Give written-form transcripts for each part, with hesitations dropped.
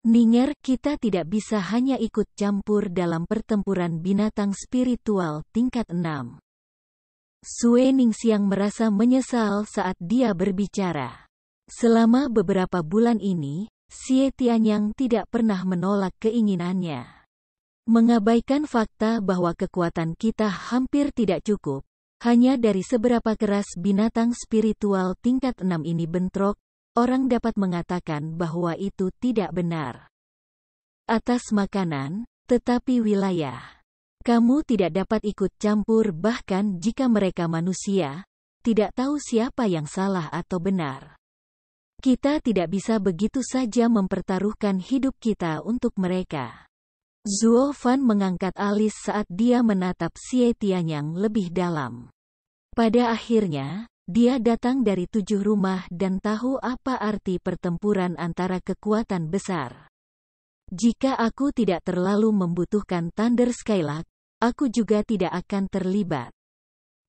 Ninger, kita tidak bisa hanya ikut campur dalam pertempuran binatang spiritual tingkat 6. Sue Ningxiang merasa menyesal saat dia berbicara. Selama beberapa bulan ini, Xie Tianyang tidak pernah menolak keinginannya. Mengabaikan fakta bahwa kekuatan kita hampir tidak cukup, hanya dari seberapa keras binatang spiritual tingkat 6 ini bentrok, orang dapat mengatakan bahwa itu tidak benar. Atas makanan, tetapi wilayah. Kamu tidak dapat ikut campur bahkan jika mereka manusia, tidak tahu siapa yang salah atau benar. Kita tidak bisa begitu saja mempertaruhkan hidup kita untuk mereka. Zuo Fan mengangkat alis saat dia menatap Xie Tianyang lebih dalam. Pada akhirnya, dia datang dari 7 rumah dan tahu apa arti pertempuran antara kekuatan besar. Jika aku tidak terlalu membutuhkan Thunder Skylark, aku juga tidak akan terlibat.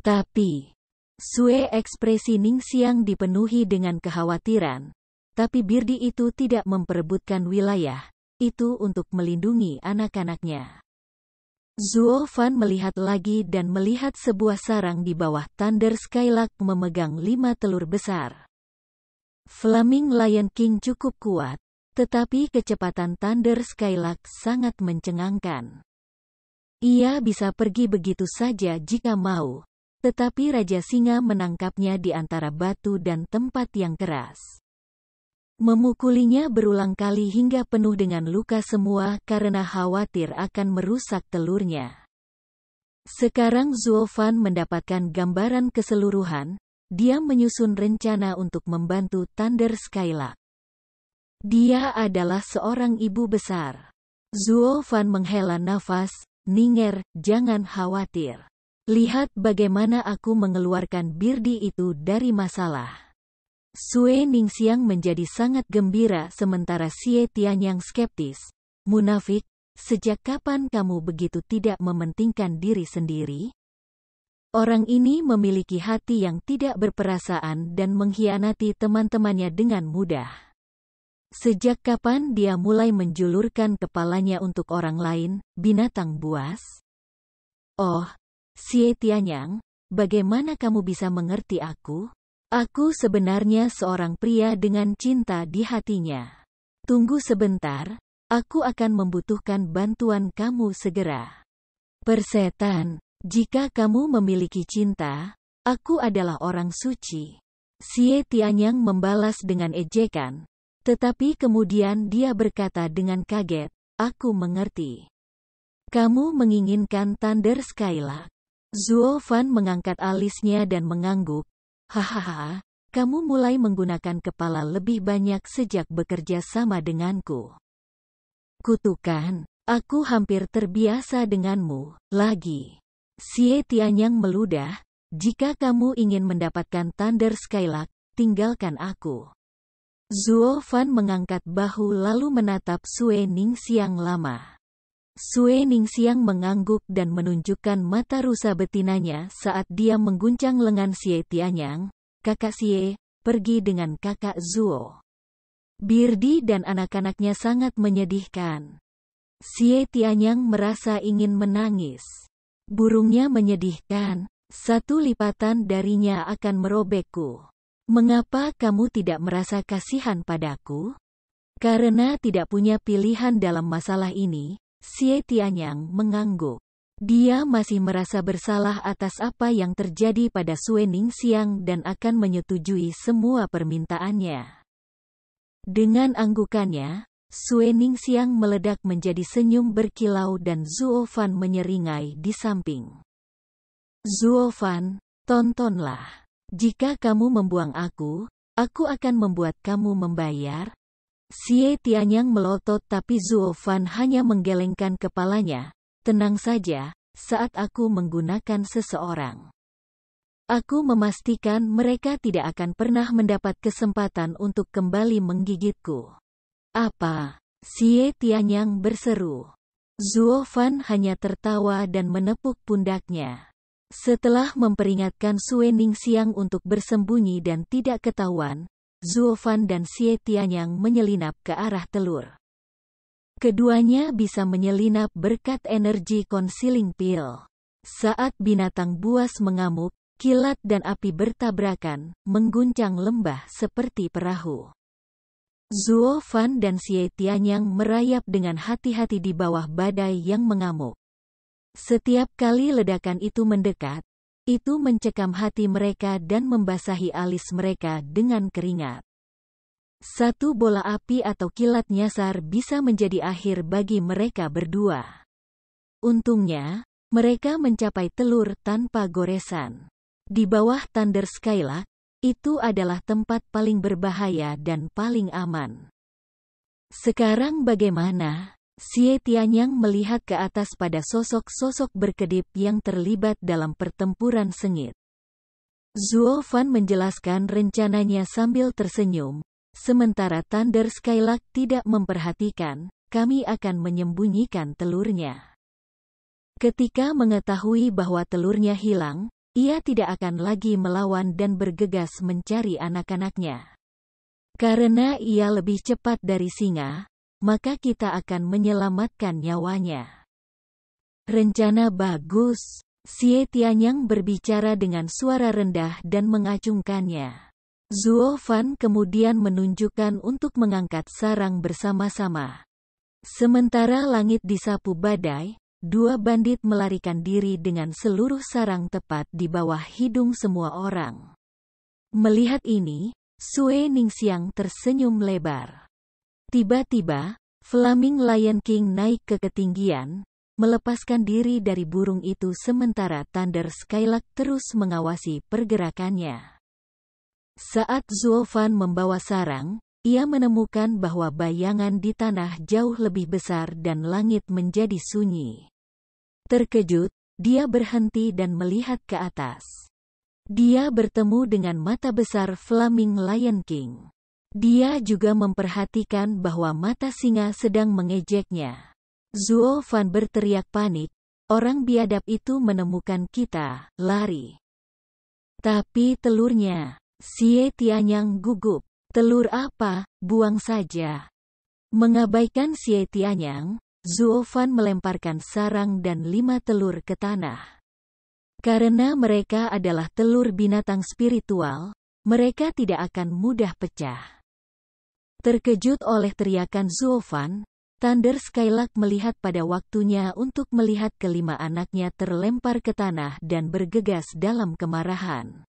Tapi, Sue ekspresi Ningxiang dipenuhi dengan kekhawatiran, tapi Birdi itu tidak memperebutkan wilayah itu untuk melindungi anak-anaknya. Zuo Fan melihat lagi dan melihat sebuah sarang di bawah Thunder Skylark memegang 5 telur besar. Flaming Lion King cukup kuat, tetapi kecepatan Thunder Skylark sangat mencengangkan. Ia bisa pergi begitu saja jika mau, tetapi Raja Singa menangkapnya di antara batu dan tempat yang keras. Memukulinya berulang kali hingga penuh dengan luka semua karena khawatir akan merusak telurnya. Sekarang Zuo Fan mendapatkan gambaran keseluruhan, dia menyusun rencana untuk membantu Thunder Skylark. Dia adalah seorang ibu besar. Zuo Fan menghela nafas, Ninger, jangan khawatir. Lihat bagaimana aku mengeluarkan Birdi itu dari masalah. Sue Ningxiang menjadi sangat gembira sementara Xie Tianyang skeptis. Munafik, sejak kapan kamu begitu tidak mementingkan diri sendiri? Orang ini memiliki hati yang tidak berperasaan dan mengkhianati teman-temannya dengan mudah. Sejak kapan dia mulai menjulurkan kepalanya untuk orang lain, binatang buas? Oh, Xie Tianyang, bagaimana kamu bisa mengerti aku? Aku sebenarnya seorang pria dengan cinta di hatinya. Tunggu sebentar, aku akan membutuhkan bantuan kamu segera. Persetan, jika kamu memiliki cinta, aku adalah orang suci. Xie Tianyang membalas dengan ejekan, tetapi kemudian dia berkata dengan kaget, aku mengerti. Kamu menginginkan Thunder Skylark. Zuo Fan mengangkat alisnya dan mengangguk. Hahaha, kamu mulai menggunakan kepala lebih banyak sejak bekerja sama denganku. Kutukan, aku hampir terbiasa denganmu, lagi. Xie Tianyang meludah, jika kamu ingin mendapatkan Thunder Skylark, tinggalkan aku. Zuo Fan mengangkat bahu lalu menatap Sue Ningxiang lama. Sue Ningxiang mengangguk dan menunjukkan mata rusa betinanya saat dia mengguncang lengan Xie Tianyang. Kakak Xie, pergi dengan kakak Zuo. Birdi dan anak-anaknya sangat menyedihkan. Xie Tianyang merasa ingin menangis. Burungnya menyedihkan, 1 lipatan darinya akan merobekku. Mengapa kamu tidak merasa kasihan padaku? Karena tidak punya pilihan dalam masalah ini, Xie Tianyang mengangguk. Dia masih merasa bersalah atas apa yang terjadi pada Sue Ningxiang dan akan menyetujui semua permintaannya. Dengan anggukannya, Sue Ningxiang meledak menjadi senyum berkilau dan Zuo Fan menyeringai di samping. Zuo Fan, tontonlah. Jika kamu membuang aku akan membuat kamu membayar. Xie Tianyang melotot tapi Zuo Fan hanya menggelengkan kepalanya. Tenang saja, saat aku menggunakan seseorang. Aku memastikan mereka tidak akan pernah mendapat kesempatan untuk kembali menggigitku. Apa? Xie Tianyang berseru. Zuo Fan hanya tertawa dan menepuk pundaknya. Setelah memperingatkan Sue Ningxiang untuk bersembunyi dan tidak ketahuan, Zuo Fan dan Xie Tianyang menyelinap ke arah telur. Keduanya bisa menyelinap berkat energi concealing pil. Saat binatang buas mengamuk, kilat dan api bertabrakan, mengguncang lembah seperti perahu. Zuo Fan dan Xie Tianyang merayap dengan hati-hati di bawah badai yang mengamuk. Setiap kali ledakan itu mendekat, itu mencekam hati mereka dan membasahi alis mereka dengan keringat. Satu bola api atau kilat nyasar bisa menjadi akhir bagi mereka berdua. Untungnya, mereka mencapai telur tanpa goresan. Di bawah Thunder Skylark, itu adalah tempat paling berbahaya dan paling aman. Sekarang bagaimana? Xie Tianyang melihat ke atas pada sosok-sosok berkedip yang terlibat dalam pertempuran sengit. Zuo Fan menjelaskan rencananya sambil tersenyum. Sementara Thunder Skylark tidak memperhatikan, kami akan menyembunyikan telurnya. Ketika mengetahui bahwa telurnya hilang, ia tidak akan lagi melawan dan bergegas mencari anak-anaknya. Karena ia lebih cepat dari singa, maka kita akan menyelamatkan nyawanya. Rencana bagus, Xie Tianyang berbicara dengan suara rendah dan mengacungkannya. Zuo Fan kemudian menunjukkan untuk mengangkat sarang bersama-sama. Sementara langit disapu badai, dua bandit melarikan diri dengan seluruh sarang tepat di bawah hidung semua orang. Melihat ini, Sue Ningxiang tersenyum lebar. Tiba-tiba, Flaming Lion King naik ke ketinggian, melepaskan diri dari burung itu sementara Thunder Skylark terus mengawasi pergerakannya. Saat Zuo Fan membawa sarang, ia menemukan bahwa bayangan di tanah jauh lebih besar dan langit menjadi sunyi. Terkejut, dia berhenti dan melihat ke atas. Dia bertemu dengan mata besar Flaming Lion King. Dia juga memperhatikan bahwa mata singa sedang mengejeknya. Zuo Fan berteriak panik, orang biadab itu menemukan kita, lari. Tapi telurnya... Xie Tianyang gugup. Telur apa, buang saja. Mengabaikan Xie Tianyang, Zuo Fan melemparkan sarang dan 5 telur ke tanah. Karena mereka adalah telur binatang spiritual, mereka tidak akan mudah pecah. Terkejut oleh teriakan Zuo Fan, Thunder Skylark melihat pada waktunya untuk melihat kelima anaknya terlempar ke tanah dan bergegas dalam kemarahan.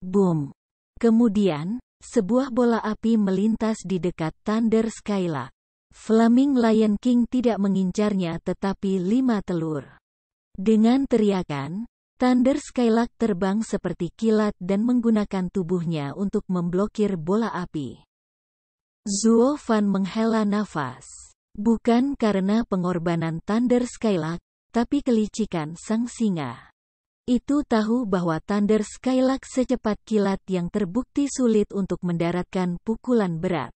Boom! Kemudian, sebuah bola api melintas di dekat Thunder Skylark. Flaming Lion King tidak mengincarnya tetapi 5 telur. Dengan teriakan, Thunder Skylark terbang seperti kilat dan menggunakan tubuhnya untuk memblokir bola api. Zuo Fan menghela nafas. Bukan karena pengorbanan Thunder Skylark, tapi kelicikan sang singa. Itu tahu bahwa Thunder Skylark secepat kilat yang terbukti sulit untuk mendaratkan pukulan berat.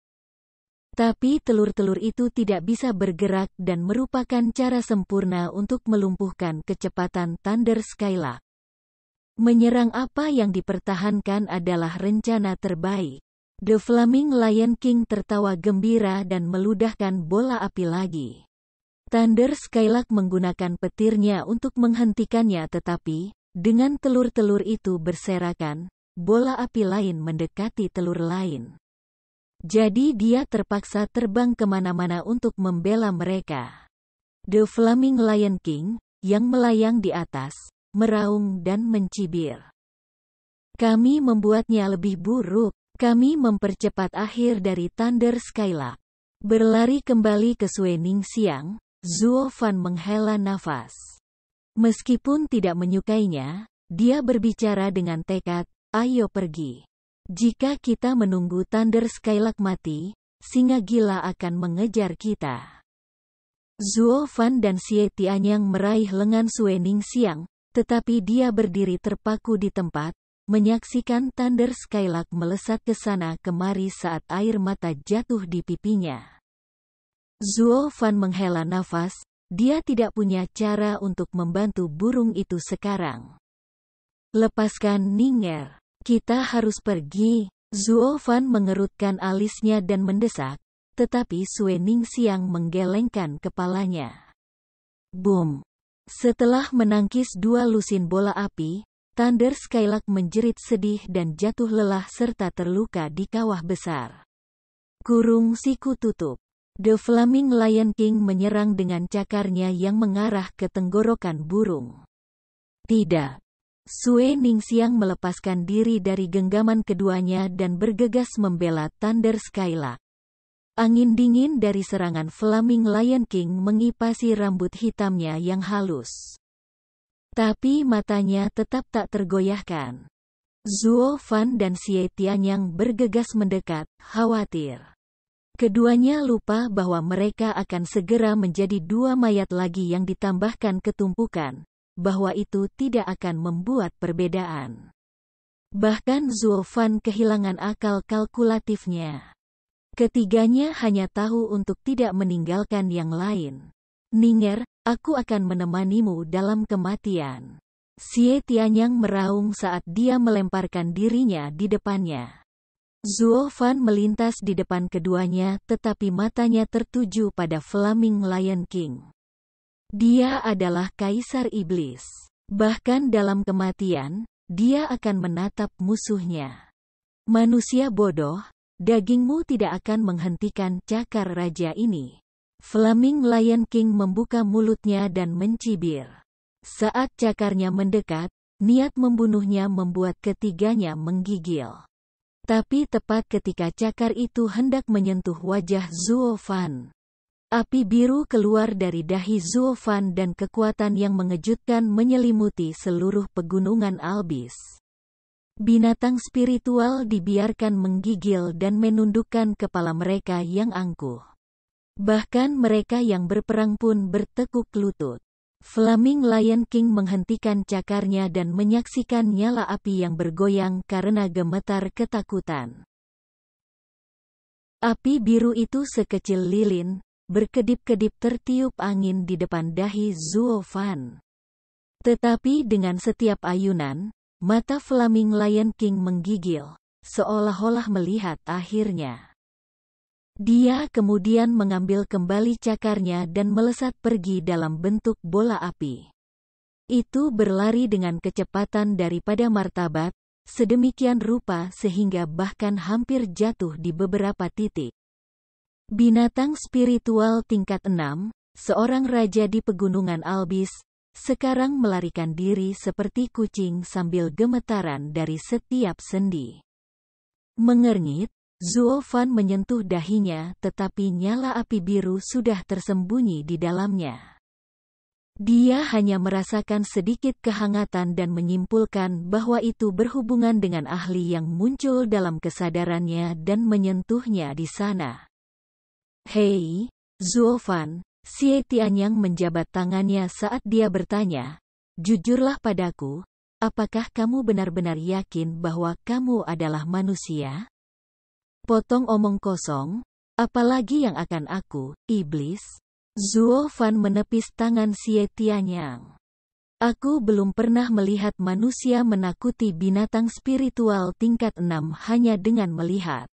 Tapi telur-telur itu tidak bisa bergerak dan merupakan cara sempurna untuk melumpuhkan kecepatan Thunder Skylark. Menyerang apa yang dipertahankan adalah rencana terbaik. The Flaming Lion King tertawa gembira dan meludahkan bola api lagi. Thunder Skylark menggunakan petirnya untuk menghentikannya tetapi, dengan telur-telur itu berserakan, bola api lain mendekati telur lain. Jadi dia terpaksa terbang kemana-mana untuk membela mereka. The Flaming Lion King, yang melayang di atas, meraung dan mencibir. Kami membuatnya lebih buruk, kami mempercepat akhir dari Thunder Skylark. Berlari kembali ke Sue Ningxiang, Zuo Fan menghela nafas. Meskipun tidak menyukainya, dia berbicara dengan tekad, ayo pergi. Jika kita menunggu Thunder Skylark mati, singa gila akan mengejar kita. Zuo Fan dan Xie Tianyang meraih lengan Sue Ningxiang, tetapi dia berdiri terpaku di tempat, menyaksikan Thunder Skylark melesat ke sana kemari saat air mata jatuh di pipinya. Zuo Fan menghela nafas, dia tidak punya cara untuk membantu burung itu sekarang. Lepaskan Ninger. Kita harus pergi. Zuo Fan mengerutkan alisnya dan mendesak, tetapi Sue Ningxiang menggelengkan kepalanya. Boom! Setelah menangkis 2 lusin bola api, Thunder Skylark menjerit sedih dan jatuh lelah serta terluka di kawah besar. Kurung siku tutup. The Flaming Lion King menyerang dengan cakarnya yang mengarah ke tenggorokan burung. Tidak. Sue Ningxiang melepaskan diri dari genggaman keduanya dan bergegas membela Thunder Skylark. Angin dingin dari serangan Flaming Lion King mengipasi rambut hitamnya yang halus. Tapi matanya tetap tak tergoyahkan. Zuo Fan dan Xie Tianyang bergegas mendekat, khawatir. Keduanya lupa bahwa mereka akan segera menjadi 2 mayat lagi yang ditambahkan ketumpukan, bahwa itu tidak akan membuat perbedaan. Bahkan Zuo Fan kehilangan akal kalkulatifnya. Ketiganya hanya tahu untuk tidak meninggalkan yang lain. Ninger, aku akan menemanimu dalam kematian. Xie Tianyang meraung saat dia melemparkan dirinya di depannya. Zuo Fan melintas di depan keduanya tetapi matanya tertuju pada Flaming Lion King. Dia adalah Kaisar Iblis. Bahkan dalam kematian, dia akan menatap musuhnya. Manusia bodoh, dagingmu tidak akan menghentikan cakar raja ini. Flaming Lion King membuka mulutnya dan mencibir. Saat cakarnya mendekat, niat membunuhnya membuat ketiganya menggigil. Tapi tepat ketika cakar itu hendak menyentuh wajah Zuo Fan, api biru keluar dari dahi Zuo Fan dan kekuatan yang mengejutkan menyelimuti seluruh pegunungan Albis. Binatang spiritual dibiarkan menggigil dan menundukkan kepala mereka yang angkuh. Bahkan mereka yang berperang pun bertekuk lutut. Flaming Lion King menghentikan cakarnya dan menyaksikan nyala api yang bergoyang karena gemetar ketakutan. Api biru itu sekecil lilin, berkedip-kedip tertiup angin di depan dahi Zuo Fan. Tetapi dengan setiap ayunan, mata Flaming Lion King menggigil, seolah-olah melihat akhirnya. Dia kemudian mengambil kembali cakarnya dan melesat pergi dalam bentuk bola api. Itu berlari dengan kecepatan daripada martabat, sedemikian rupa sehingga bahkan hampir jatuh di beberapa titik. Binatang spiritual tingkat 6, seorang raja di pegunungan Albis, sekarang melarikan diri seperti kucing sambil gemetaran dari setiap sendi. Mengernyit, Zuo Fan menyentuh dahinya tetapi nyala api biru sudah tersembunyi di dalamnya. Dia hanya merasakan sedikit kehangatan dan menyimpulkan bahwa itu berhubungan dengan ahli yang muncul dalam kesadarannya dan menyentuhnya di sana. Hei, Zuo Fan, Xie Tianyang menjabat tangannya saat dia bertanya, jujurlah padaku, apakah kamu benar-benar yakin bahwa kamu adalah manusia? Potong omong kosong, apalagi yang akan aku, iblis? Zuo Fan menepis tangan Xie Tianyang. Aku belum pernah melihat manusia menakuti binatang spiritual tingkat 6 hanya dengan melihat.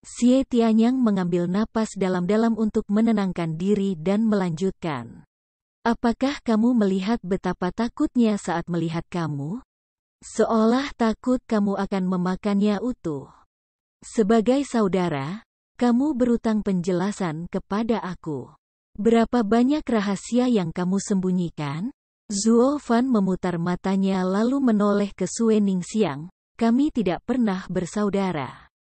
Xie Tianyang mengambil napas dalam-dalam untuk menenangkan diri dan melanjutkan. Apakah kamu melihat betapa takutnya saat melihat kamu? Seolah takut kamu akan memakannya utuh. Sebagai saudara, kamu berutang penjelasan kepada aku. Berapa banyak rahasia yang kamu sembunyikan? Zuo Fan memutar matanya lalu menoleh ke Sue Ningxiang. Kami tidak pernah bersaudara.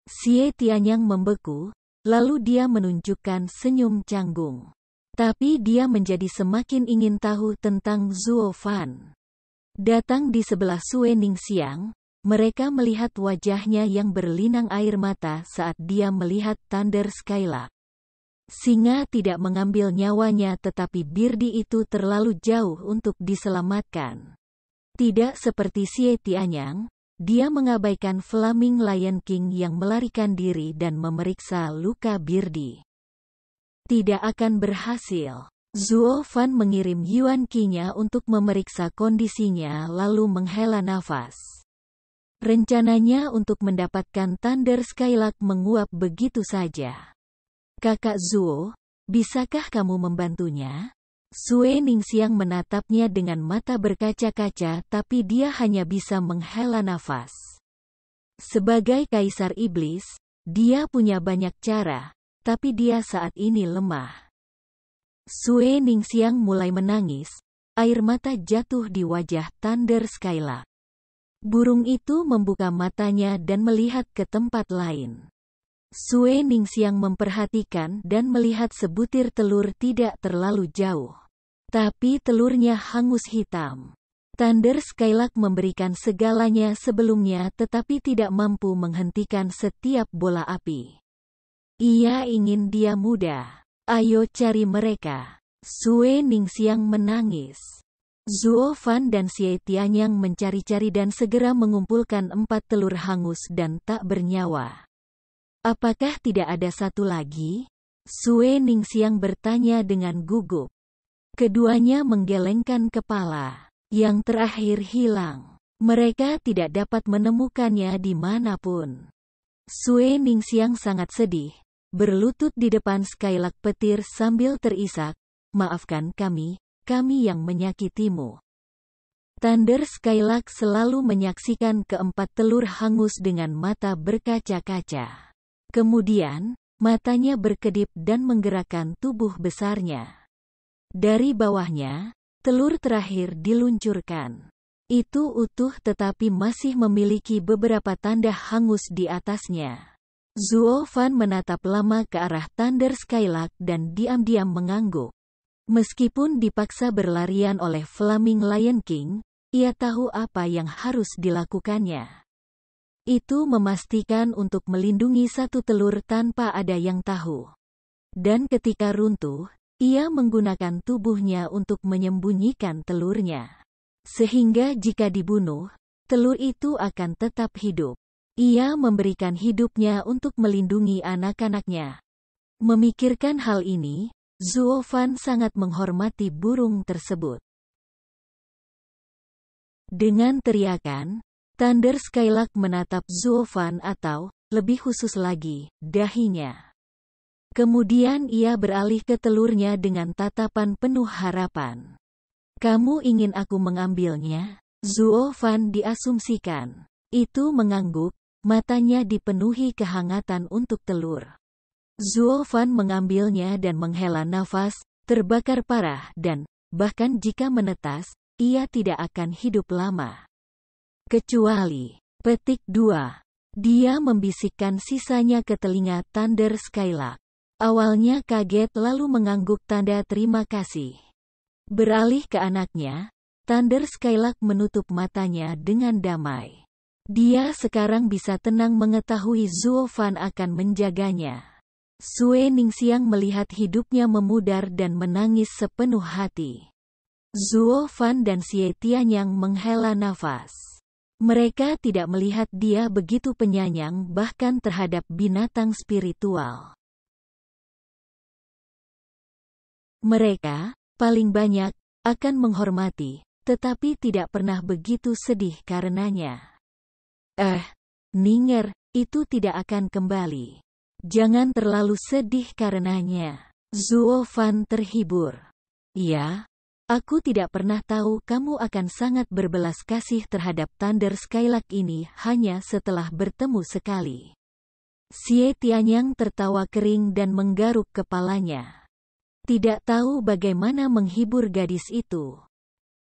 Xie Tianyang membeku, lalu dia menunjukkan senyum canggung. Tapi dia menjadi semakin ingin tahu tentang Zuo Fan. Datang di sebelah Sue Ningxiang, mereka melihat wajahnya yang berlinang air mata saat dia melihat Thunder Skylark. Singa tidak mengambil nyawanya tetapi Birdi itu terlalu jauh untuk diselamatkan. Tidak seperti Xie Tianyang, dia mengabaikan Flaming Lion King yang melarikan diri dan memeriksa luka Birdi. Tidak akan berhasil. Zuo Fan mengirim Yuan Qi-nya untuk memeriksa kondisinya lalu menghela nafas. Rencananya untuk mendapatkan Thunder Skylark menguap begitu saja. Kakak Zuo, bisakah kamu membantunya? Sue Ningxiang menatapnya dengan mata berkaca-kaca tapi dia hanya bisa menghela nafas. Sebagai kaisar iblis, dia punya banyak cara, tapi dia saat ini lemah. Sue Ningxiang mulai menangis, air mata jatuh di wajah Thunder Skylark. Burung itu membuka matanya dan melihat ke tempat lain. Sue Ningxiang memperhatikan dan melihat sebutir telur tidak terlalu jauh. Tapi telurnya hangus hitam. Thunder Skylark memberikan segalanya sebelumnya tetapi tidak mampu menghentikan setiap bola api. Ia ingin dia muda. Ayo cari mereka. Sue Ningxiang menangis. Zuo Fan dan Xie Tianyang mencari-cari dan segera mengumpulkan 4 telur hangus dan tak bernyawa. Apakah tidak ada satu lagi? Sue Ningxiang bertanya dengan gugup. Keduanya menggelengkan kepala. Yang terakhir hilang. Mereka tidak dapat menemukannya di manapun. Sue Ningxiang sangat sedih, berlutut di depan Skylark petir sambil terisak, "Maafkan kami yang menyakitimu." Thunder Skylark selalu menyaksikan keempat telur hangus dengan mata berkaca-kaca. Kemudian, matanya berkedip dan menggerakkan tubuh besarnya. Dari bawahnya, telur terakhir diluncurkan. Itu utuh tetapi masih memiliki beberapa tanda hangus di atasnya. Zuo Fan menatap lama ke arah Thunder Skylark dan diam-diam mengangguk. Meskipun dipaksa berlarian oleh Flaming Lion King, ia tahu apa yang harus dilakukannya. Itu memastikan untuk melindungi satu telur tanpa ada yang tahu. Dan ketika runtuh, ia menggunakan tubuhnya untuk menyembunyikan telurnya. Sehingga jika dibunuh, telur itu akan tetap hidup. Ia memberikan hidupnya untuk melindungi anak-anaknya. Memikirkan hal ini, Zuo Fan sangat menghormati burung tersebut. Dengan teriakan, Thunder Skylark menatap Zuo Fan atau, lebih khusus lagi, dahinya. Kemudian ia beralih ke telurnya dengan tatapan penuh harapan. "Kamu ingin aku mengambilnya?" Zuo Fan diasumsikan. Itu mengangguk, matanya dipenuhi kehangatan untuk telur. Zuo Fan mengambilnya dan menghela nafas, terbakar parah dan, bahkan jika menetas, ia tidak akan hidup lama. Kecuali, petik 2. Dia membisikkan sisanya ke telinga Thunder Skylark. Awalnya kaget lalu mengangguk tanda terima kasih. Beralih ke anaknya, Thunder Skylark menutup matanya dengan damai. Dia sekarang bisa tenang mengetahui Zuo Fan akan menjaganya. Sue Ningxiang melihat hidupnya memudar dan menangis sepenuh hati. Zuo Fan dan Xie Tianyang menghela nafas. Mereka tidak melihat dia begitu penyayang bahkan terhadap binatang spiritual. Mereka, paling banyak, akan menghormati, tetapi tidak pernah begitu sedih karenanya. Ninger, itu tidak akan kembali. Jangan terlalu sedih karenanya. Zuo Fan terhibur. Ya, aku tidak pernah tahu kamu akan sangat berbelas kasih terhadap Thunder Skylark ini hanya setelah bertemu sekali. Xie Tianyang tertawa kering dan menggaruk kepalanya. Tidak tahu bagaimana menghibur gadis itu.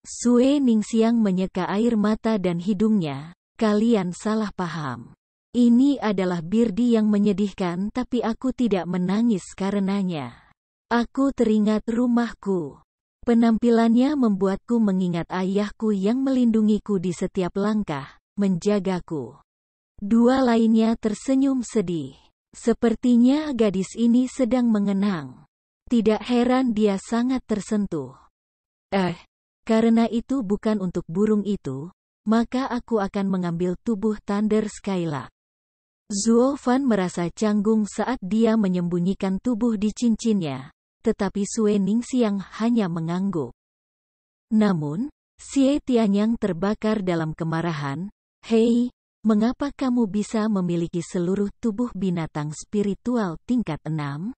Sue Ningxiang menyeka air mata dan hidungnya. Kalian salah paham. Ini adalah birdi yang menyedihkan tapi aku tidak menangis karenanya. Aku teringat rumahku. Penampilannya membuatku mengingat ayahku yang melindungiku di setiap langkah, menjagaku. Dua lainnya tersenyum sedih. Sepertinya gadis ini sedang mengenang. Tidak heran dia sangat tersentuh. Karena itu bukan untuk burung itu, maka aku akan mengambil tubuh Thunder Skylark. Zuo Fan merasa canggung saat dia menyembunyikan tubuh di cincinnya, tetapi Sue Ningxiang hanya mengangguk. Namun, Xie Tianyang terbakar dalam kemarahan. "Hei, mengapa kamu bisa memiliki seluruh tubuh binatang spiritual tingkat 6?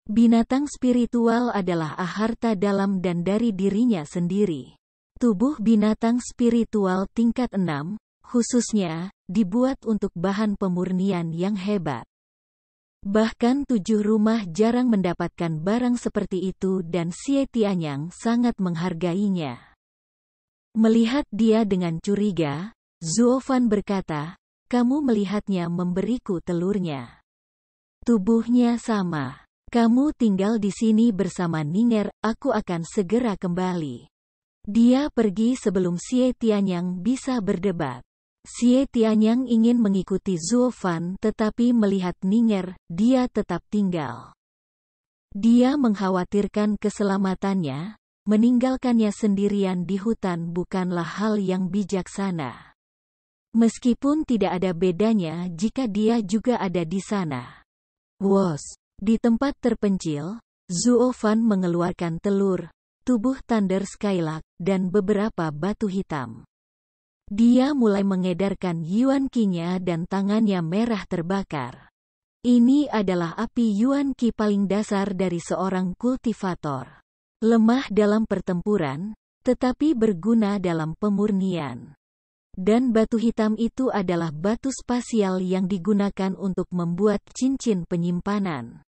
Binatang spiritual adalah harta dalam dan dari dirinya sendiri. Tubuh binatang spiritual tingkat 6, khususnya, dibuat untuk bahan pemurnian yang hebat. Bahkan 7 rumah jarang mendapatkan barang seperti itu dan Xie Tianyang sangat menghargainya. Melihat dia dengan curiga, Zuo Fan berkata, "Kamu melihatnya memberiku telurnya. Tubuhnya sama. Kamu tinggal di sini bersama Ninger, aku akan segera kembali." Dia pergi sebelum Xie Tianyang bisa berdebat. Xie Tianyang ingin mengikuti Zuo Fan tetapi melihat Ninger, dia tetap tinggal. Dia mengkhawatirkan keselamatannya, meninggalkannya sendirian di hutan bukanlah hal yang bijaksana. Meskipun tidak ada bedanya jika dia juga ada di sana. Wos. Di tempat terpencil, Zuo Fan mengeluarkan telur, tubuh Thunder Skylark, dan beberapa batu hitam. Dia mulai mengedarkan Yuan Qi-nya dan tangannya merah terbakar. Ini adalah api Yuan Qi paling dasar dari seorang kultivator. Lemah dalam pertempuran, tetapi berguna dalam pemurnian. Dan batu hitam itu adalah batu spasial yang digunakan untuk membuat cincin penyimpanan.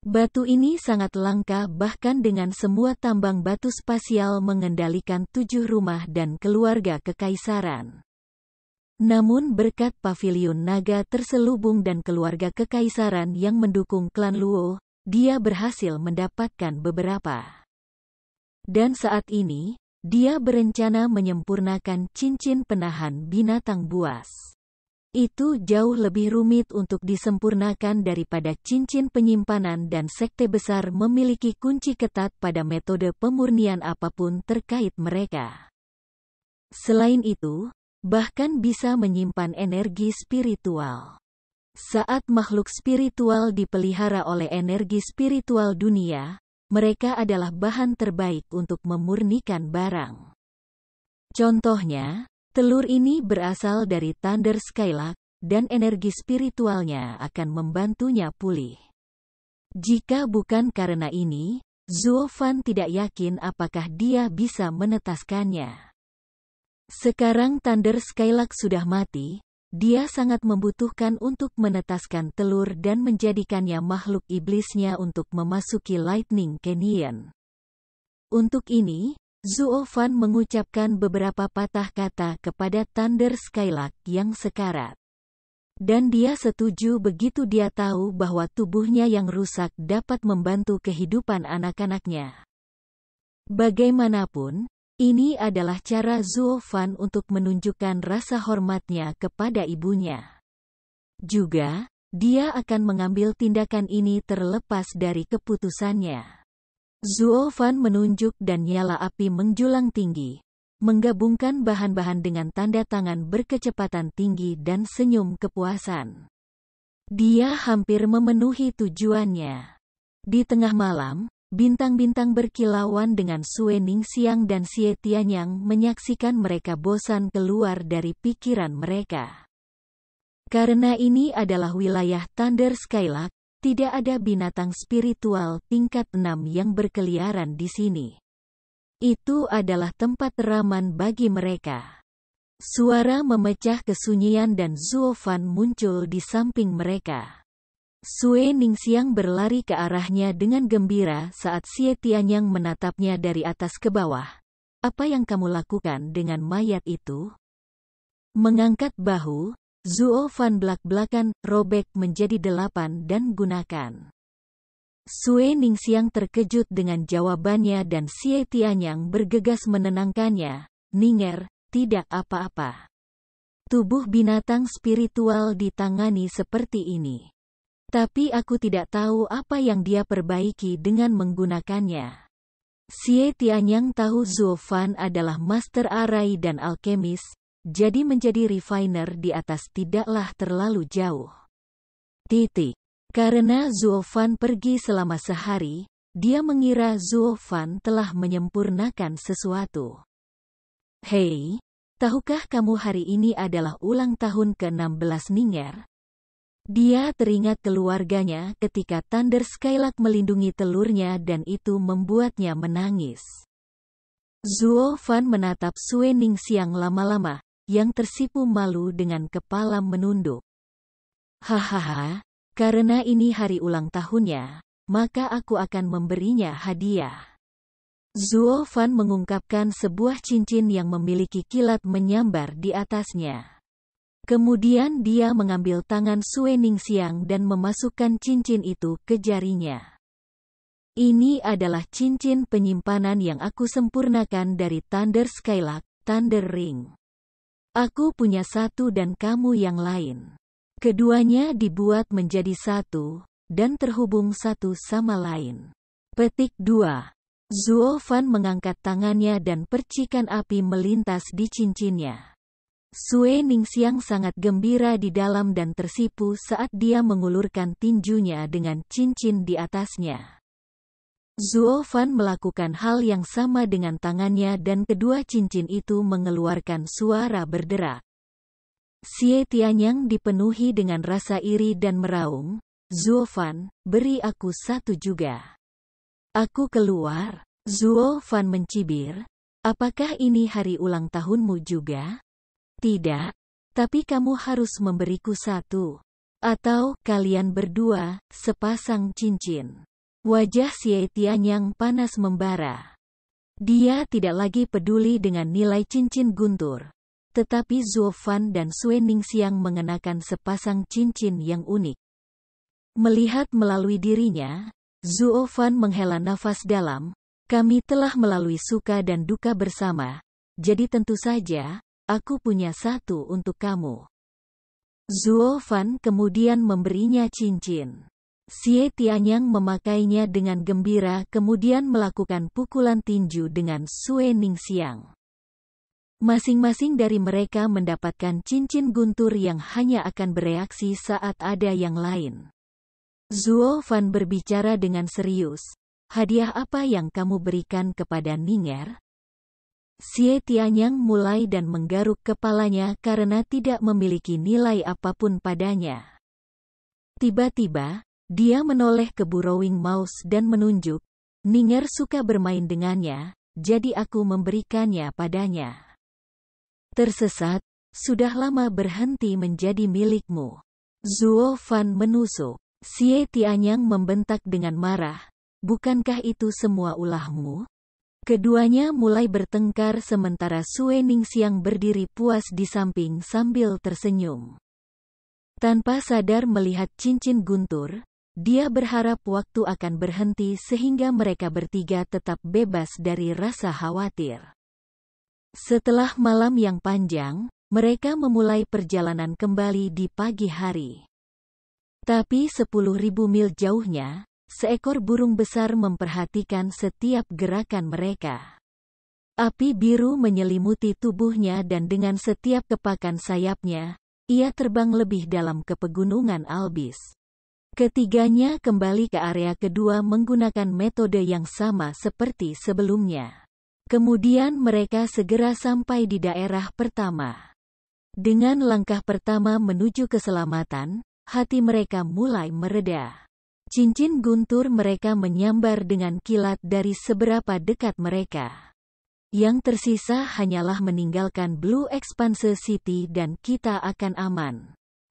Batu ini sangat langka bahkan dengan semua tambang batu spasial mengendalikan 7 rumah dan keluarga kekaisaran. Namun berkat paviliun naga terselubung dan keluarga kekaisaran yang mendukung klan Luo, dia berhasil mendapatkan beberapa. Dan saat ini, dia berencana menyempurnakan cincin penahan binatang buas. Itu jauh lebih rumit untuk disempurnakan daripada cincin penyimpanan dan sekte besar memiliki kunci ketat pada metode pemurnian apapun terkait mereka. Selain itu, bahkan bisa menyimpan energi spiritual. Saat makhluk spiritual dipelihara oleh energi spiritual dunia, mereka adalah bahan terbaik untuk memurnikan barang. Contohnya, telur ini berasal dari Thunder Skylark, dan energi spiritualnya akan membantunya pulih. Jika bukan karena ini, Zuo Fan tidak yakin apakah dia bisa menetaskannya. Sekarang Thunder Skylark sudah mati, dia sangat membutuhkan untuk menetaskan telur dan menjadikannya makhluk iblisnya untuk memasuki Lightning Canyon. Untuk ini, Zuo Fan mengucapkan beberapa patah kata kepada Thunder Skylark yang sekarat. Dan dia setuju begitu dia tahu bahwa tubuhnya yang rusak dapat membantu kehidupan anak-anaknya. Bagaimanapun, ini adalah cara Zuo Fan untuk menunjukkan rasa hormatnya kepada ibunya. Juga, dia akan mengambil tindakan ini terlepas dari keputusannya. Zuo Fan menunjuk dan nyala api menjulang tinggi, menggabungkan bahan-bahan dengan tanda tangan berkecepatan tinggi dan senyum kepuasan. Dia hampir memenuhi tujuannya. Di tengah malam, bintang-bintang berkilauan dengan Sue Ningxiang dan Xie Tianyang menyaksikan mereka bosan keluar dari pikiran mereka. Karena ini adalah wilayah Thunder Skylark, tidak ada binatang spiritual tingkat 6 yang berkeliaran di sini. Itu adalah tempat teraman bagi mereka. Suara memecah kesunyian dan Zuo Fan muncul di samping mereka. Sue Ningxiang berlari ke arahnya dengan gembira saat Xie Tianyang menatapnya dari atas ke bawah. "Apa yang kamu lakukan dengan mayat itu?" Mengangkat bahu, Zuo Fan belak-belakan, "Robek menjadi 8 dan gunakan." Sue Ningxiang terkejut dengan jawabannya dan Xie Tianyang bergegas menenangkannya, "Ninger, tidak apa-apa. Tubuh binatang spiritual ditangani seperti ini. Tapi aku tidak tahu apa yang dia perbaiki dengan menggunakannya." Xie Tianyang tahu Zuo Fan adalah master arai dan alkemis, jadi menjadi refiner di atas tidaklah terlalu jauh. Karena Zuo Fan pergi selama sehari, dia mengira Zuo Fan telah menyempurnakan sesuatu. "Hei, tahukah kamu hari ini adalah ulang tahun ke-16 Ninger?" Dia teringat keluarganya ketika Thunder Skylark melindungi telurnya dan itu membuatnya menangis. Zuo Fan menatap Sue Ningxiang lama-lama, yang tersipu malu dengan kepala menunduk. Hahaha, karena ini hari ulang tahunnya, maka aku akan memberinya hadiah. Zuo Fan mengungkapkan sebuah cincin yang memiliki kilat menyambar di atasnya. Kemudian dia mengambil tangan Sue Ningxiang dan memasukkan cincin itu ke jarinya. Ini adalah cincin penyimpanan yang aku sempurnakan dari Thunder Skylark, Thunder Ring. Aku punya satu dan kamu yang lain. Keduanya dibuat menjadi satu, dan terhubung satu sama lain. Petik 2. Zuo Fan mengangkat tangannya dan percikan api melintas di cincinnya. Sue Ningxiang sangat gembira di dalam dan tersipu saat dia mengulurkan tinjunya dengan cincin di atasnya. Zuo Fan melakukan hal yang sama dengan tangannya dan kedua cincin itu mengeluarkan suara berderak. Xie Tianyang dipenuhi dengan rasa iri dan meraung, Zuo Fan, beri aku satu juga. Aku keluar. Zuo Fan mencibir, apakah ini hari ulang tahunmu juga? Tidak, tapi kamu harus memberiku satu. Atau kalian berdua, sepasang cincin. Wajah Xie Tianyang panas membara. Dia tidak lagi peduli dengan nilai cincin guntur. Tetapi Zuo Fan dan Sue Ningxiang mengenakan sepasang cincin yang unik. Melihat melalui dirinya, Zuo Fan menghela nafas dalam. Kami telah melalui suka dan duka bersama, jadi tentu saja, aku punya satu untuk kamu. Zuo Fan kemudian memberinya cincin. Xie Tianyang memakainya dengan gembira kemudian melakukan pukulan tinju dengan Sue Ningxiang. Masing-masing dari mereka mendapatkan cincin guntur yang hanya akan bereaksi saat ada yang lain. Zuo Fan berbicara dengan serius, hadiah apa yang kamu berikan kepada Ninger? Xie Tianyang mulai dan menggaruk kepalanya karena tidak memiliki nilai apapun padanya. Tiba-tiba, dia menoleh ke Burrowing Mouse dan menunjuk, Ninger suka bermain dengannya, jadi aku memberikannya padanya. Tersesat, sudah lama berhenti menjadi milikmu. Zuo Fan menusuk. Xie Tianyang membentak dengan marah, bukankah itu semua ulahmu? Keduanya mulai bertengkar sementara Sue Ningxiang berdiri puas di samping sambil tersenyum. Tanpa sadar melihat cincin guntur, dia berharap waktu akan berhenti sehingga mereka bertiga tetap bebas dari rasa khawatir. Setelah malam yang panjang, mereka memulai perjalanan kembali di pagi hari. Tapi 10.000 mil jauhnya, seekor burung besar memperhatikan setiap gerakan mereka. Api biru menyelimuti tubuhnya dan dengan setiap kepakan sayapnya, ia terbang lebih dalam ke pegunungan Albis. Ketiganya kembali ke area kedua menggunakan metode yang sama seperti sebelumnya. Kemudian mereka segera sampai di daerah pertama. Dengan langkah pertama menuju keselamatan, hati mereka mulai mereda. Cincin guntur mereka menyambar dengan kilat dari seberapa dekat mereka. Yang tersisa hanyalah meninggalkan Blue Expanse City dan kita akan aman.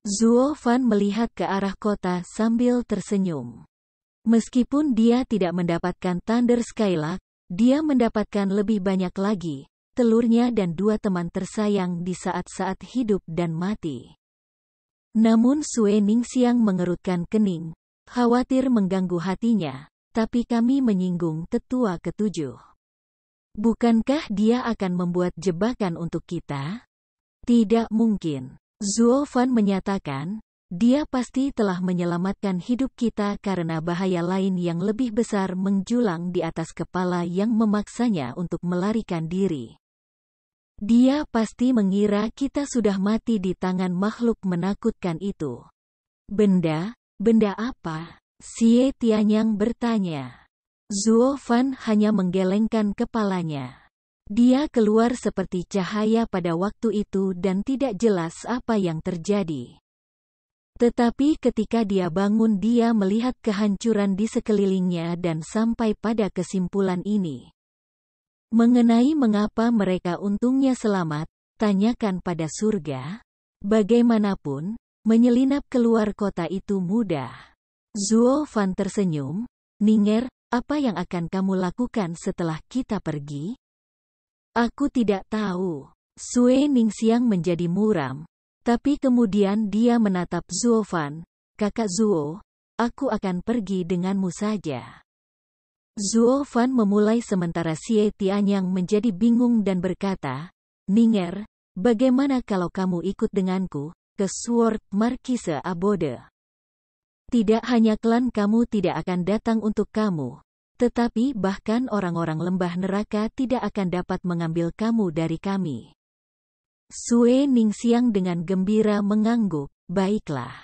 Zuo Fan melihat ke arah kota sambil tersenyum. Meskipun dia tidak mendapatkan Thunder Skylark, dia mendapatkan lebih banyak lagi, telurnya dan dua teman tersayang di saat-saat hidup dan mati. Namun Sue Ningxiang mengerutkan kening, khawatir mengganggu hatinya, tapi kami menyinggung tetua ketujuh. Bukankah dia akan membuat jebakan untuk kita? Tidak mungkin. Zuo Fan menyatakan, dia pasti telah menyelamatkan hidup kita karena bahaya lain yang lebih besar menjulang di atas kepala yang memaksanya untuk melarikan diri. Dia pasti mengira kita sudah mati di tangan makhluk menakutkan itu. Benda apa? Xie Tianyang bertanya. Zuo Fan hanya menggelengkan kepalanya. Dia keluar seperti cahaya pada waktu itu dan tidak jelas apa yang terjadi. Tetapi ketika dia bangun dia melihat kehancuran di sekelilingnya dan sampai pada kesimpulan ini. Mengenai mengapa mereka untungnya selamat, tanyakan pada surga. Bagaimanapun, menyelinap keluar kota itu mudah. Zuo Fan tersenyum. Ninger, apa yang akan kamu lakukan setelah kita pergi? Aku tidak tahu. Sue Ningxiang menjadi muram. Tapi kemudian dia menatap Zuo Fan. Kakak Zuo, aku akan pergi denganmu saja. Zuo Fan memulai sementara Xie Tianyang menjadi bingung dan berkata, Ninger, bagaimana kalau kamu ikut denganku ke Sword Marquise Abode? Tidak hanya klan kamu tidak akan datang untuk kamu, tetapi bahkan orang-orang lembah neraka tidak akan dapat mengambil kamu dari kami. Sue Ningxiang dengan gembira mengangguk, baiklah.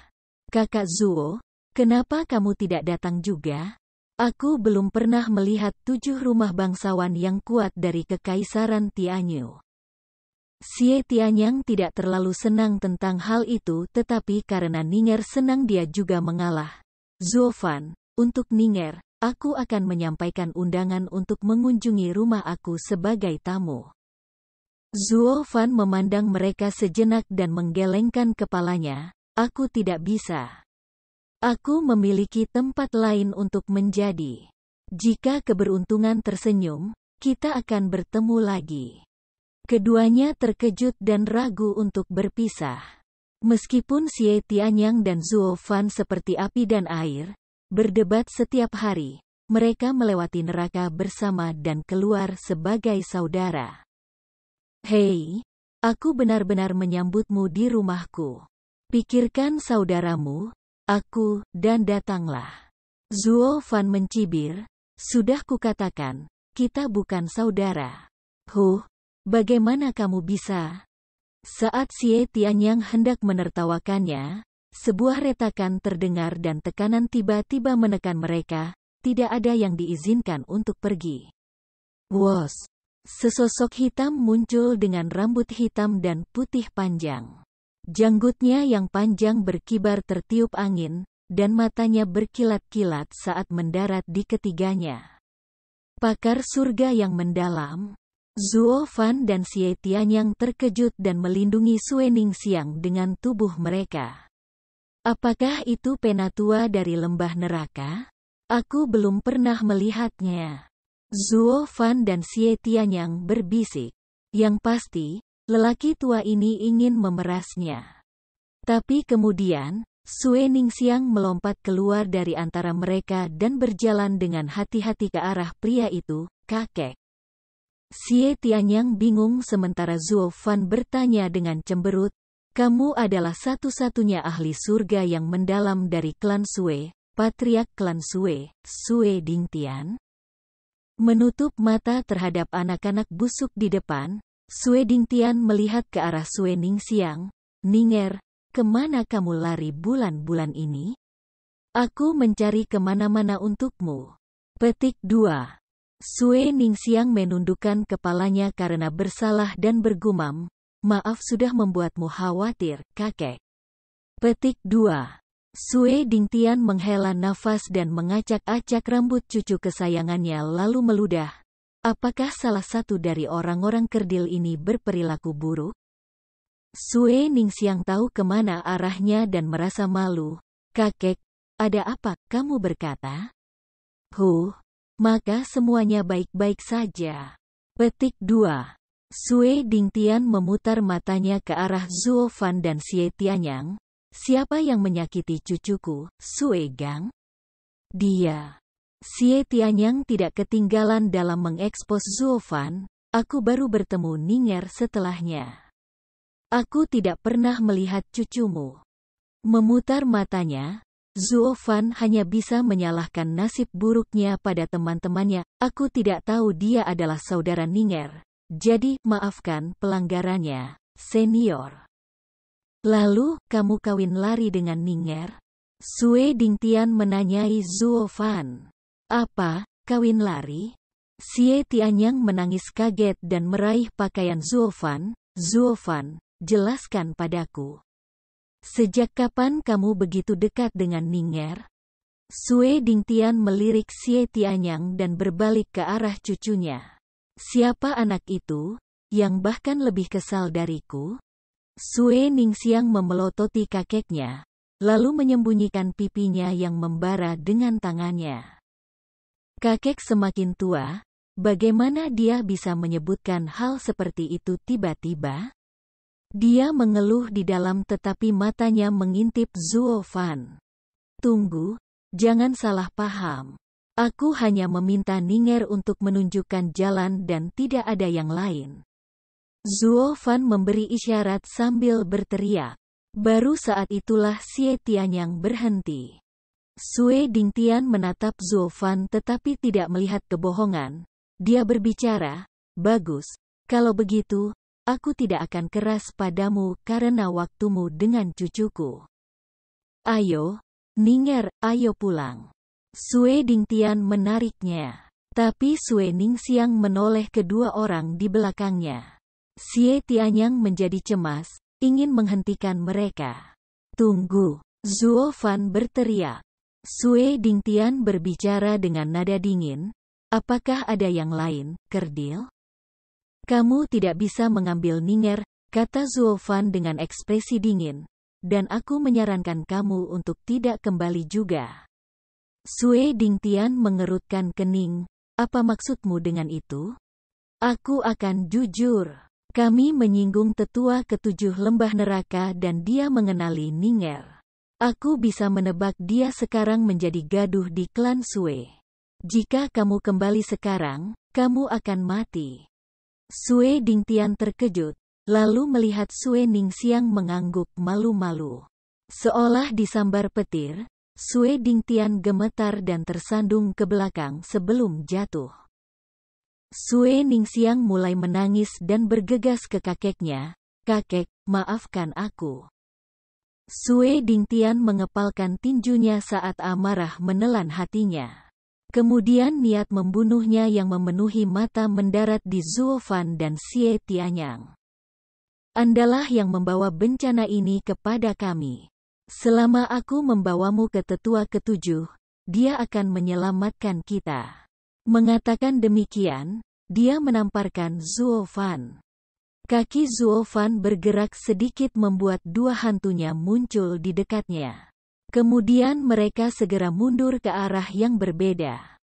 Kakak Zuo, kenapa kamu tidak datang juga? Aku belum pernah melihat 7 rumah bangsawan yang kuat dari Kekaisaran Tianyu. Xie Tianyang tidak terlalu senang tentang hal itu tetapi karena Ninger senang dia juga mengalah. Zuo Fan, untuk Ninger, aku akan menyampaikan undangan untuk mengunjungi rumah aku sebagai tamu. Zuo Fan memandang mereka sejenak dan menggelengkan kepalanya. Aku tidak bisa. Aku memiliki tempat lain untuk menjadi. Jika keberuntungan tersenyum, kita akan bertemu lagi. Keduanya terkejut dan ragu untuk berpisah. Meskipun Xie Tianyang dan Zuo Fan seperti api dan air, berdebat setiap hari, mereka melewati neraka bersama dan keluar sebagai saudara. Hei, aku benar-benar menyambutmu di rumahku. Pikirkan saudaramu, aku, dan datanglah. Zuo Fan mencibir, sudah kukatakan, kita bukan saudara. Bagaimana kamu bisa? Saat Xie Tianyang hendak menertawakannya, sebuah retakan terdengar dan tekanan tiba-tiba menekan mereka, tidak ada yang diizinkan untuk pergi. Wos! Sesosok hitam muncul dengan rambut hitam dan putih panjang. Janggutnya yang panjang berkibar tertiup angin, dan matanya berkilat-kilat saat mendarat di ketiganya. Pakar surga yang mendalam. Zuo Fan dan Xie Tianyang terkejut dan melindungi Sue Ningxiang dengan tubuh mereka. Apakah itu penatua dari lembah neraka? Aku belum pernah melihatnya. Zuo Fan dan Xie Tianyang berbisik. Yang pasti, lelaki tua ini ingin memerasnya. Tapi kemudian, Sue Ningxiang melompat keluar dari antara mereka dan berjalan dengan hati-hati ke arah pria itu, kakek. Xie Tianyang bingung sementara Zuo Fan bertanya dengan cemberut, kamu adalah satu-satunya ahli surga yang mendalam dari klan Sue, patriark klan Sue, Sue Dingtian? Menutup mata terhadap anak-anak busuk di depan, Sue Dingtian melihat ke arah Sue Ningxiang. Ninger, kemana kamu lari bulan-bulan ini? Aku mencari kemana-mana untukmu. Petik 2. Sue Ningxiang menundukkan kepalanya karena bersalah dan bergumam, maaf sudah membuatmu khawatir, kakek. Petik 2. Sue Dingtian menghela nafas dan mengacak-acak rambut cucu kesayangannya lalu meludah. Apakah salah satu dari orang-orang kerdil ini berperilaku buruk? Sue Ningxiang tahu kemana arahnya dan merasa malu. Kakek, ada apa? Kamu berkata? Maka semuanya baik-baik saja. Petik 2. Sue Dingtian memutar matanya ke arah Zuo Fan dan Xie Tianyang. Siapa yang menyakiti cucuku, Sue Gang? Dia. Xie Tianyang tidak ketinggalan dalam mengekspos Zuo Fan. Aku baru bertemu Ninger setelahnya. Aku tidak pernah melihat cucumu. Memutar matanya, Zuo Fan hanya bisa menyalahkan nasib buruknya pada teman-temannya. Aku tidak tahu dia adalah saudara Ninger. Jadi, maafkan pelanggarannya, senior. Lalu, kamu kawin lari dengan Ninger? Sue Dingtian menanyai Zuo Fan. Apa, kawin lari? Xie Tianyang menangis kaget dan meraih pakaian Zuo Fan. Zuo Fan, jelaskan padaku. Sejak kapan kamu begitu dekat dengan Ning'er? Sue Dingtian melirik Xie Tianyang dan berbalik ke arah cucunya. Siapa anak itu, yang bahkan lebih kesal dariku? Sue Ningxiang memelototi kakeknya, lalu menyembunyikan pipinya yang membara dengan tangannya. Kakek semakin tua, bagaimana dia bisa menyebutkan hal seperti itu tiba-tiba? Dia mengeluh di dalam tetapi matanya mengintip Zuo Fan. Tunggu, jangan salah paham. Aku hanya meminta Ning'er untuk menunjukkan jalan dan tidak ada yang lain. Zuo Fan memberi isyarat sambil berteriak. Baru saat itulah Xie Tianyang berhenti. Sue Dingtian menatap Zuo Fan tetapi tidak melihat kebohongan. Dia berbicara, bagus, kalau begitu, aku tidak akan keras padamu karena waktumu dengan cucuku. Ayo, Ning'er, ayo pulang. Sue Dingtian menariknya. Tapi Sue Ningxiang menoleh kedua orang di belakangnya. Xie Tianyang menjadi cemas, ingin menghentikan mereka. Tunggu, Zuo Fan berteriak. Sue Dingtian berbicara dengan nada dingin. Apakah ada yang lain, kerdil? Kamu tidak bisa mengambil Ning'er, kata Zuo Fan dengan ekspresi dingin. Dan aku menyarankan kamu untuk tidak kembali juga. Sue Dingtian mengerutkan kening. Apa maksudmu dengan itu? Aku akan jujur. Kami menyinggung tetua ketujuh lembah neraka dan dia mengenali Ning'er. Aku bisa menebak dia sekarang menjadi gaduh di klan Sue. Jika kamu kembali sekarang, kamu akan mati. Sue Dingtian terkejut, lalu melihat Sue Ningxiang mengangguk malu-malu. Seolah disambar petir, Sue Dingtian gemetar dan tersandung ke belakang sebelum jatuh. Sue Ningxiang mulai menangis dan bergegas ke kakeknya. Kakek, maafkan aku. Sue Dingtian mengepalkan tinjunya saat amarah menelan hatinya. Kemudian niat membunuhnya yang memenuhi mata mendarat di Zuo Fan dan Xie Tianyang. Andalah yang membawa bencana ini kepada kami. Selama aku membawamu ke tetua ketujuh, dia akan menyelamatkan kita. Mengatakan demikian, dia menamparkan Zuo Fan. Kaki Zuo Fan bergerak sedikit membuat dua hantunya muncul di dekatnya. Kemudian mereka segera mundur ke arah yang berbeda.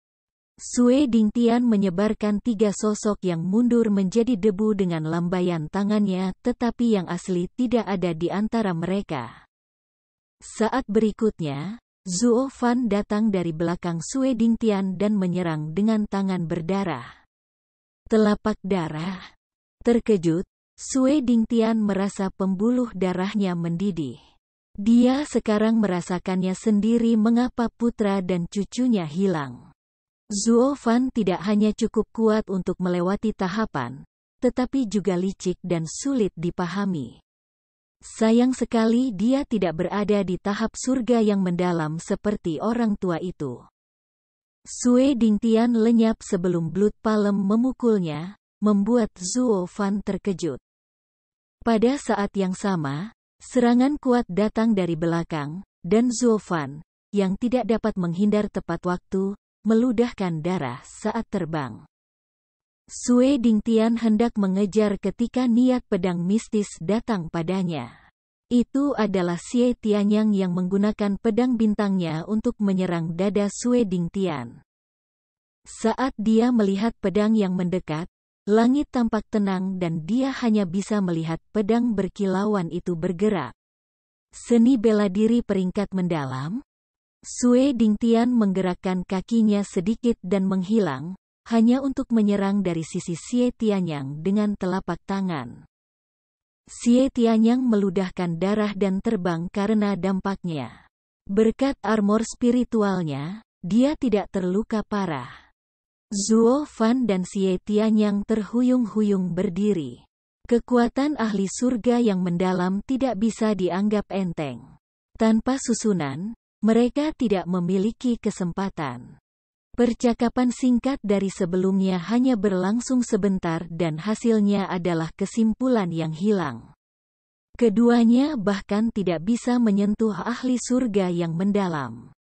Sue Dingtian menyebarkan tiga sosok yang mundur menjadi debu dengan lambaian tangannya tetapi yang asli tidak ada di antara mereka. Saat berikutnya, Zuo Fan datang dari belakang Sue Dingtian dan menyerang dengan tangan berdarah. Telapak darah. Terkejut, Sue Dingtian merasa pembuluh darahnya mendidih. Dia sekarang merasakannya sendiri mengapa putra dan cucunya hilang. Zuo Fan tidak hanya cukup kuat untuk melewati tahapan, tetapi juga licik dan sulit dipahami. Sayang sekali dia tidak berada di tahap surga yang mendalam seperti orang tua itu. Sue Dingtian lenyap sebelum Blood Palem memukulnya, membuat Zuo Fan terkejut. Pada saat yang sama, serangan kuat datang dari belakang, dan Zuo Fan, yang tidak dapat menghindar tepat waktu, meludahkan darah saat terbang. Sue Dingtian hendak mengejar ketika niat pedang mistis datang padanya. Itu adalah Xie Tianyang yang menggunakan pedang bintangnya untuk menyerang dada Sue Dingtian. Saat dia melihat pedang yang mendekat, langit tampak tenang dan dia hanya bisa melihat pedang berkilauan itu bergerak. Seni bela diri peringkat mendalam? Sue Dingtian menggerakkan kakinya sedikit dan menghilang, hanya untuk menyerang dari sisi Xie Tianyang dengan telapak tangan. Xie Tianyang meludahkan darah dan terbang karena dampaknya. Berkat armor spiritualnya, dia tidak terluka parah. Zuo Fan dan Xie Tianyang terhuyung-huyung berdiri. Kekuatan ahli surga yang mendalam tidak bisa dianggap enteng. Tanpa susunan, mereka tidak memiliki kesempatan. Percakapan singkat dari sebelumnya hanya berlangsung sebentar dan hasilnya adalah kesimpulan yang hilang. Keduanya bahkan tidak bisa menyentuh ahli surga yang mendalam.